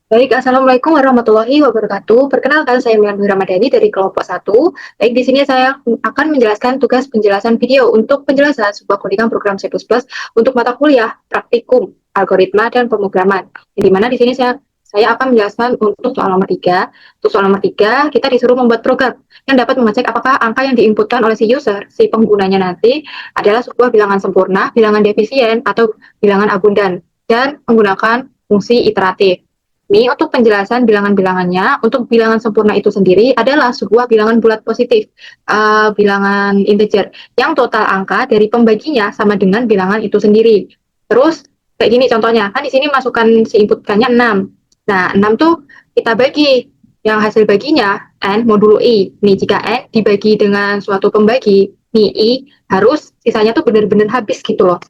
Baik, Assalamualaikum warahmatullahi wabarakatuh. Perkenalkan, saya Milan Ramadhani dari kelompok satu. Baik, di sini saya akan menjelaskan tugas penjelasan video untuk penjelasan sebuah codingan program C++ untuk mata kuliah praktikum algoritma dan pemrograman. Di mana di sini saya akan menjelaskan untuk soal nomor 3. Untuk soal nomor 3, kita disuruh membuat program yang dapat mengecek apakah angka yang diinputkan oleh si user, si penggunanya nanti, adalah sebuah bilangan sempurna, bilangan defisien, atau bilangan abundan, dan menggunakan fungsi iteratif. Ini untuk penjelasan bilangan-bilangannya, untuk bilangan sempurna itu sendiri adalah sebuah bilangan bulat positif, bilangan integer, yang total angka dari pembaginya sama dengan bilangan itu sendiri. Terus, kayak gini contohnya, kan di sini masukkan si inputkannya 6. Nah, 6 tuh kita bagi, yang hasil baginya, N modulo I. Nih, jika N dibagi dengan suatu pembagi, nih I harus sisanya tuh benar-benar habis gitu loh.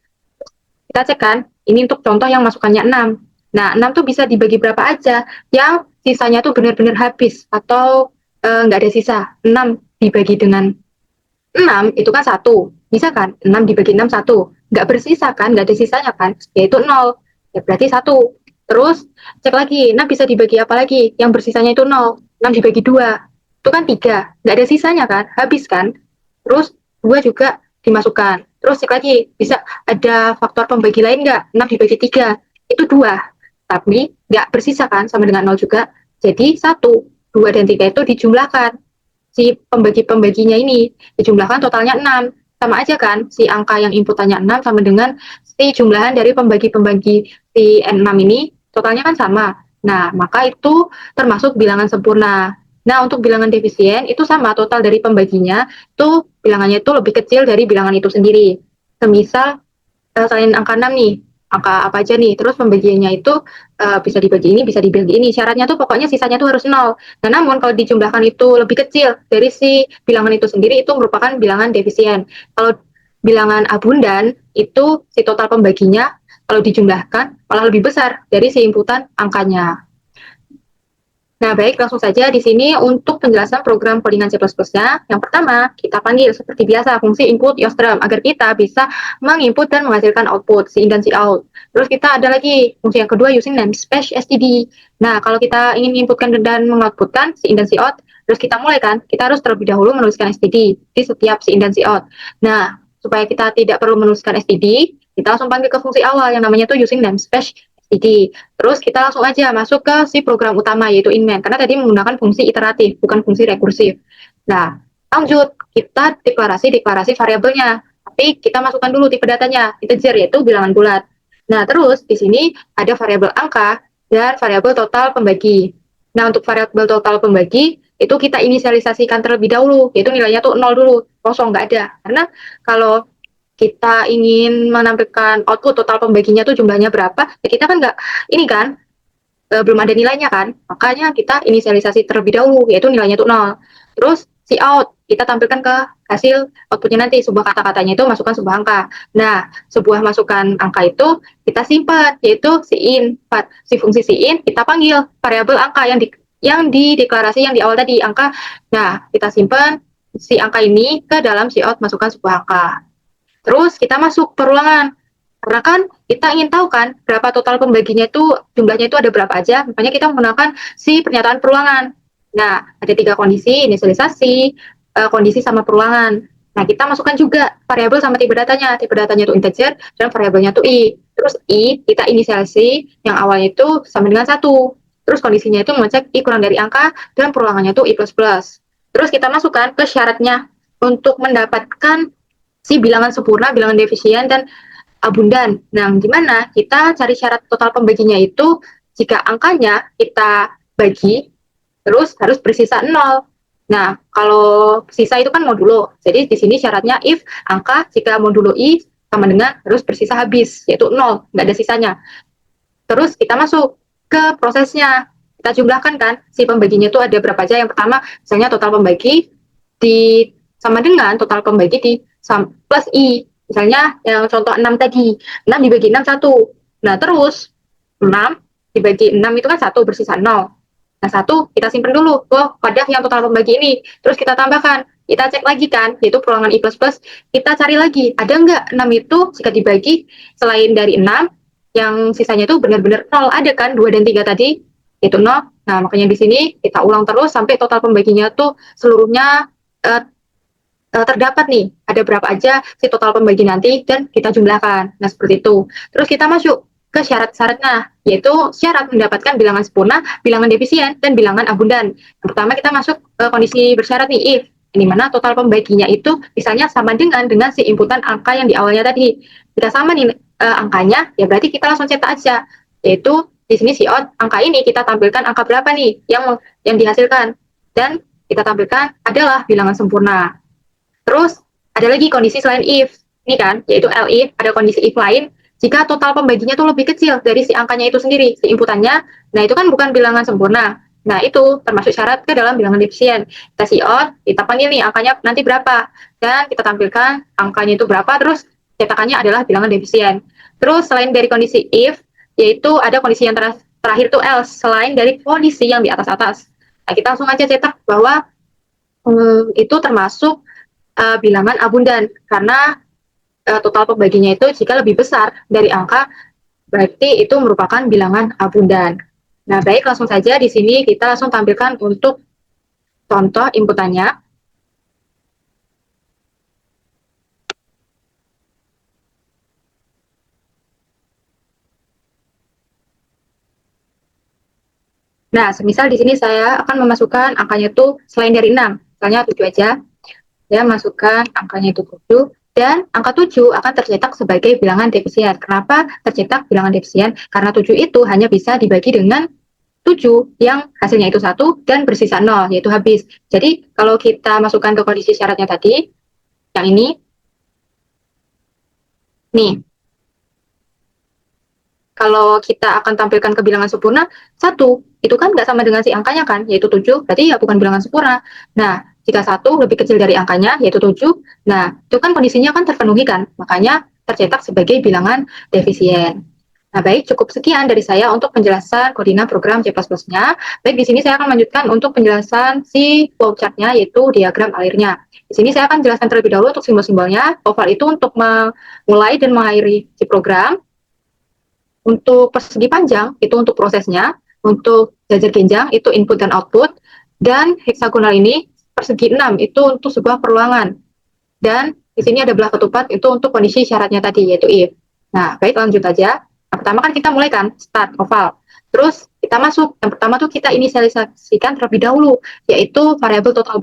Kita cek kan, ini untuk contoh yang masukannya 6. Nah, 6 tuh bisa dibagi berapa aja, yang sisanya tuh benar-benar habis, atau nggak ada sisa. 6 dibagi dengan 6, itu kan 1. Bisa kan? 6 dibagi 6, 1. Nggak bersisa kan? Nggak ada sisanya kan? Yaitu 0. Ya berarti 1. Terus, cek lagi, 6 bisa dibagi apa lagi? Yang bersisanya itu 0. 6 dibagi 2. Itu kan 3. Nggak ada sisanya kan? Habis kan? Terus, 2 juga dimasukkan. Terus cek lagi, bisa ada faktor pembagi lain nggak? 6 dibagi 3. Itu 2. Tapi nggak bersisa kan? Sama dengan 0 juga. Jadi, 1, 2, dan 3 itu dijumlahkan. Si pembagi-pembaginya ini dijumlahkan totalnya 6. Sama aja kan, si angka yang inputannya 6 sama dengan si jumlahan dari pembagi-pembagi si N6 ini, totalnya kan sama. Nah, maka itu termasuk bilangan sempurna. Nah, untuk bilangan defisien itu sama, total dari pembaginya itu bilangannya itu lebih kecil dari bilangan itu sendiri. Semisal selain angka 6 nih, angka apa aja nih, terus pembagiannya itu bisa dibagi ini, bisa dibagi ini. Syaratnya tuh pokoknya sisanya tuh harus 0. Nah, namun kalau dijumlahkan itu lebih kecil dari si bilangan itu sendiri, itu merupakan bilangan defisien. Kalau bilangan abundan, itu si total pembaginya, kalau dijumlahkan, malah lebih besar dari si inputan angkanya. Nah, baik, langsung saja di sini untuk penjelasan program codingan C++-nya. Yang pertama, kita panggil seperti biasa fungsi input yostrum agar kita bisa menginput dan menghasilkan output, si in dan si out. Terus kita ada lagi fungsi yang kedua using namespace std. Nah, kalau kita ingin menginputkan dan mengoutputkan si in dan si out, terus kita mulai kan, kita harus terlebih dahulu menuliskan std di setiap si in dan si out. Nah, supaya kita tidak perlu menuliskan std, kita langsung panggil ke fungsi awal yang namanya tuh using namespace std. Terus kita langsung aja masuk ke si program utama yaitu inmain karena tadi menggunakan fungsi iteratif bukan fungsi rekursif. Nah, lanjut kita deklarasi variabelnya. Tapi kita masukkan dulu tipe datanya integer yaitu bilangan bulat. Nah, terus di sini ada variabel angka dan variabel total pembagi. Nah, untuk variabel total pembagi itu kita inisialisasikan terlebih dahulu, yaitu nilainya tuh 0 dulu, kosong nggak ada. Karena kalau kita ingin menampilkan output total pembaginya tuh jumlahnya berapa, ya kita kan nggak, ini kan, belum ada nilainya kan, makanya kita inisialisasi terlebih dahulu, yaitu nilainya tuh 0. Terus si out, kita tampilkan ke hasil outputnya nanti, sebuah kata-katanya itu masukkan sebuah angka. Nah, sebuah masukan angka itu kita simpan, yaitu si in, si fungsi si in, kita panggil variabel angka yang di deklarasi yang di awal tadi, angka. Nah, kita simpan si angka ini ke dalam si out masukkan sebuah angka. Terus kita masuk perulangan. Karena kan kita ingin tahu kan berapa total pembaginya itu, jumlahnya itu ada berapa aja, makanya kita menggunakan si pernyataan perulangan. Nah, ada 3 kondisi, inisialisasi, kondisi sama perulangan. Nah, kita masukkan juga variabel sama tipe datanya. Tipe datanya itu integer dan variabelnya itu i. Terus i kita inisialisasi yang awalnya itu sama dengan 1. Terus kondisinya itu mengecek i kurang dari angka dan perulangannya itu i++. Terus kita masukkan ke syaratnya untuk mendapatkan si bilangan sempurna, bilangan defisien, dan abundan. Nah, gimana? Kita cari syarat total pembaginya itu jika angkanya kita bagi, terus harus bersisa 0. Nah, kalau sisa itu kan modulo. Jadi di sini syaratnya if angka jika modulo i sama dengan harus bersisa habis, yaitu 0, nggak ada sisanya. Terus kita masuk ke prosesnya. Kita jumlahkan kan, si pembaginya itu ada berapa aja. Yang pertama, misalnya total pembagi di sama dengan total pembagi di plus I. Misalnya yang contoh 6 tadi, 6 dibagi 6, 1. Nah, terus 6 dibagi 6 itu kan 1, bersisa 0. Nah, 1 kita simpan dulu ke wadah yang total pembagi ini. Terus kita tambahkan, kita cek lagi kan, yaitu perulangan I++, kita cari lagi, ada nggak 6 itu jika dibagi selain dari 6, yang sisanya itu benar-benar 0, ada kan 2 dan 3 tadi. itu 0. Nah, makanya di sini kita ulang terus sampai total pembaginya tuh seluruhnya terdapat nih, ada berapa aja si total pembagi nanti, dan kita jumlahkan. Nah, seperti itu. Terus kita masuk ke syarat-syaratnya, yaitu syarat mendapatkan bilangan sempurna, bilangan defisien, dan bilangan abundan. Yang pertama kita masuk ke kondisi bersyarat nih, if, di mana total pembaginya itu misalnya sama dengan si inputan angka yang di awalnya tadi. Kita sama nih angkanya, ya berarti kita langsung cetak aja, yaitu di sini si out, angka ini kita tampilkan angka berapa nih yang dihasilkan, dan kita tampilkan adalah bilangan sempurna. Terus ada lagi kondisi selain if, ini kan, yaitu elif, ada kondisi if lain, jika total pembaginya tuh lebih kecil dari si angkanya itu sendiri, si inputannya, nah itu kan bukan bilangan sempurna. Nah itu termasuk syarat ke dalam bilangan defisien. Kita out, kita panggil nih angkanya nanti berapa, dan kita tampilkan angkanya itu berapa, terus cetakannya adalah bilangan defisien. Terus selain dari kondisi if, yaitu ada kondisi yang terakhir tuh else, selain dari kondisi yang di atas-atas. Nah kita langsung aja cetak bahwa itu termasuk bilangan abundan, karena total pembaginya itu jika lebih besar dari angka, berarti itu merupakan bilangan abundan. Nah, baik, langsung saja di sini kita langsung tampilkan untuk contoh inputannya. Nah, semisal di sini saya akan memasukkan angkanya itu selain dari 6, misalnya 7 aja. Saya masukkan angkanya itu 7, dan angka 7 akan tercetak sebagai bilangan defisien. Kenapa tercetak bilangan defisien? Karena 7 itu hanya bisa dibagi dengan 7 yang hasilnya itu 1 dan bersisa 0, yaitu habis. Jadi kalau kita masukkan ke kondisi syaratnya tadi, yang ini, nih, kalau kita akan tampilkan ke bilangan sempurna, 1, itu kan nggak sama dengan si angkanya kan, yaitu 7, berarti ya bukan bilangan sempurna. Nah, jika 1 lebih kecil dari angkanya, yaitu 7, nah itu kan kondisinya kan terpenuhi kan, makanya tercetak sebagai bilangan defisien. Nah, baik, cukup sekian dari saya untuk penjelasan koordinat program C++-nya. Baik, di sini saya akan lanjutkan untuk penjelasan si flowchart-nya, yaitu diagram alirnya. Di sini saya akan jelaskan terlebih dahulu untuk simbol-simbolnya. Oval itu untuk memulai dan mengakhiri si program. Untuk persegi panjang, itu untuk prosesnya. Untuk jajar genjang, itu input dan output. Dan heksagonal ini, persegi 6, itu untuk sebuah perulangan. Dan di sini ada belah ketupat, itu untuk kondisi syaratnya tadi, yaitu if. Nah, baik, lanjut aja. Nah, pertama kan kita mulai kan, start oval. Terus kita masuk, yang pertama tuh kita inisialisasikan terlebih dahulu, yaitu variabel total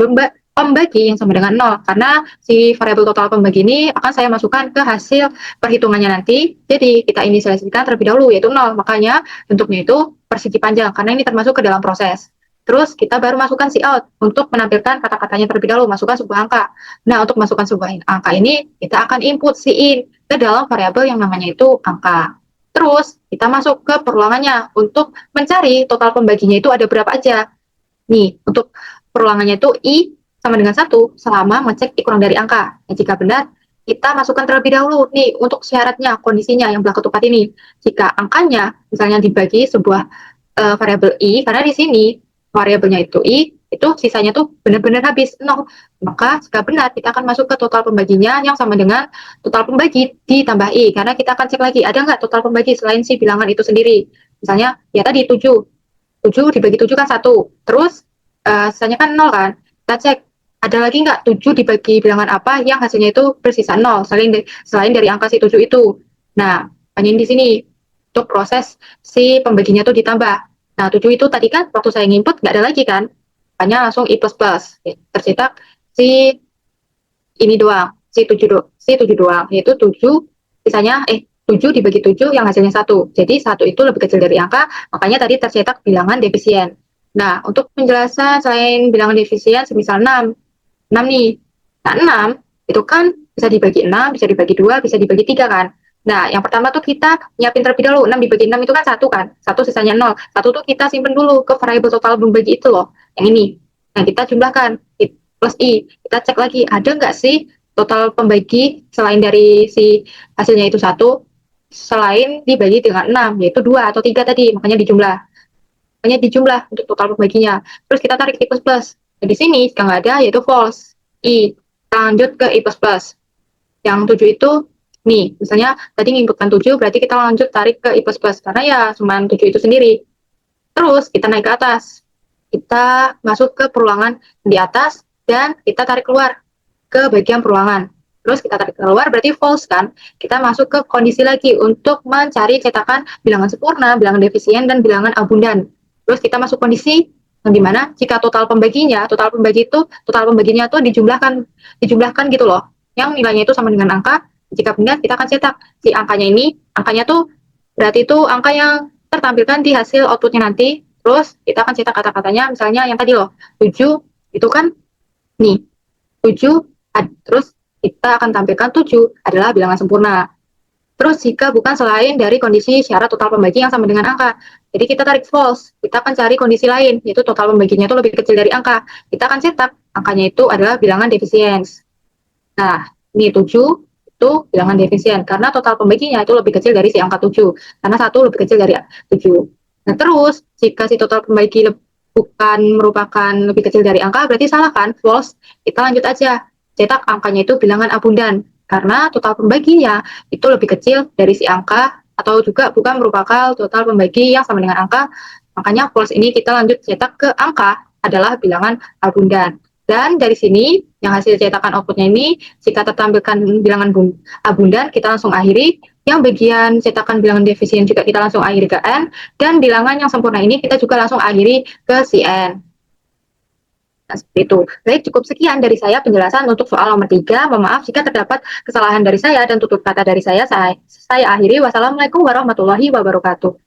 pembagi yang sama dengan 0. Karena si variabel total pembagi ini akan saya masukkan ke hasil perhitungannya nanti. Jadi kita inisialisasikan terlebih dahulu, yaitu 0. Makanya bentuknya itu persegi panjang, karena ini termasuk ke dalam proses. Terus kita baru masukkan si out untuk menampilkan kata-katanya terlebih dahulu, masukkan sebuah angka. Nah, untuk masukkan sebuah angka ini, kita akan input si in ke dalam variabel yang namanya itu angka. Terus kita masuk ke perulangannya untuk mencari total pembaginya itu ada berapa aja. Nih, untuk perulangannya itu i sama dengan 1 selama ngecek i kurang dari angka. Nah, jika benar, kita masukkan terlebih dahulu nih untuk syaratnya, kondisinya yang belah ketupat ini. Jika angkanya misalnya dibagi sebuah variabel i, karena di sini variabelnya itu i, itu sisanya tuh benar-benar habis 0. Maka jika benar, kita akan masuk ke total pembaginya yang sama dengan total pembagi ditambah i, karena kita akan cek lagi, ada nggak total pembagi selain si bilangan itu sendiri. Misalnya, ya tadi 7 dibagi 7 kan 1, terus sisanya kan 0 kan, kita cek, ada lagi nggak 7 dibagi bilangan apa yang hasilnya itu bersisa 0, selain dari angka si 7 itu. Nah, hanya di sini, untuk proses si pembaginya itu ditambah. Nah, 7 itu tadi kan waktu saya nginput nggak ada lagi kan, hanya langsung i++. Tercetak si ini doang, si 7 doang, yaitu 7, sisanya 7 dibagi 7 yang hasilnya 1. Jadi 1 itu lebih kecil dari angka, makanya tadi tercetak bilangan defisien. Nah, untuk penjelasan selain bilangan defisien, semisal 6 nih. Nah, 6 itu kan bisa dibagi 6, bisa dibagi 2, bisa dibagi 3 kan. Nah, yang pertama tuh kita nyiapin terlebih dahulu, 6 dibagi 6 itu kan 1 kan, 1 sisanya 0. 1 tuh kita simpen dulu ke variabel total pembagi itu loh, yang ini. Nah, kita jumlahkan, plus i. Kita cek lagi, ada nggak sih total pembagi selain dari si hasilnya itu 1, selain dibagi dengan 6, yaitu 2 atau 3 tadi, makanya dijumlah. Makanya dijumlah untuk total pembaginya. Terus kita tarik i++. Nah, di sini jika nggak ada, yaitu false. I. Lanjut ke i++. Yang 7 itu, nih, misalnya tadi nginputkan 7, berarti kita lanjut tarik ke i++, karena ya cuma 7 itu sendiri. Terus kita naik ke atas. Kita masuk ke perulangan di atas dan kita tarik keluar ke bagian perulangan. Terus kita tarik keluar berarti false kan? Kita masuk ke kondisi lagi untuk mencari cetakan bilangan sempurna, bilangan defisien, dan bilangan abundan. Terus kita masuk kondisi yang dimana jika total pembaginya tuh dijumlahkan gitu loh. Yang nilainya itu sama dengan angka. Jika benar kita akan cetak si angkanya tuh berarti itu angka yang tertampilkan di hasil outputnya nanti. Terus kita akan cetak kata-katanya, misalnya yang tadi loh, 7 itu kan nih, 7, terus kita akan tampilkan 7 adalah bilangan sempurna. Terus jika bukan selain dari kondisi syarat total pembagi yang sama dengan angka, jadi kita tarik false, kita akan cari kondisi lain, yaitu total pembaginya itu lebih kecil dari angka. Kita akan cetak, angkanya itu adalah bilangan defisiens. Nah, ini 7 itu bilangan defisien, karena total pembaginya itu lebih kecil dari si angka 7, karena 1 lebih kecil dari 7. Nah, terus jika si total pembagi bukan merupakan lebih kecil dari angka, berarti salah kan? False. Kita lanjut aja. Cetak angkanya itu bilangan abundan. Karena total pembaginya itu lebih kecil dari si angka, atau juga bukan merupakan total pembagi yang sama dengan angka. Makanya false ini kita lanjut cetak ke angka adalah bilangan abundan. Dan dari sini, yang hasil cetakan outputnya ini, jika tertampilkan bilangan abundan, kita langsung akhiri. Yang bagian cetakan bilangan defisien juga kita langsung akhiri ke N, dan bilangan yang sempurna ini kita juga langsung akhiri ke si N. Nah, seperti itu. Baik, cukup sekian dari saya penjelasan untuk soal nomor 3. Mohon maaf jika terdapat kesalahan dari saya dan tutur kata dari saya akhiri. Wassalamualaikum warahmatullahi wabarakatuh.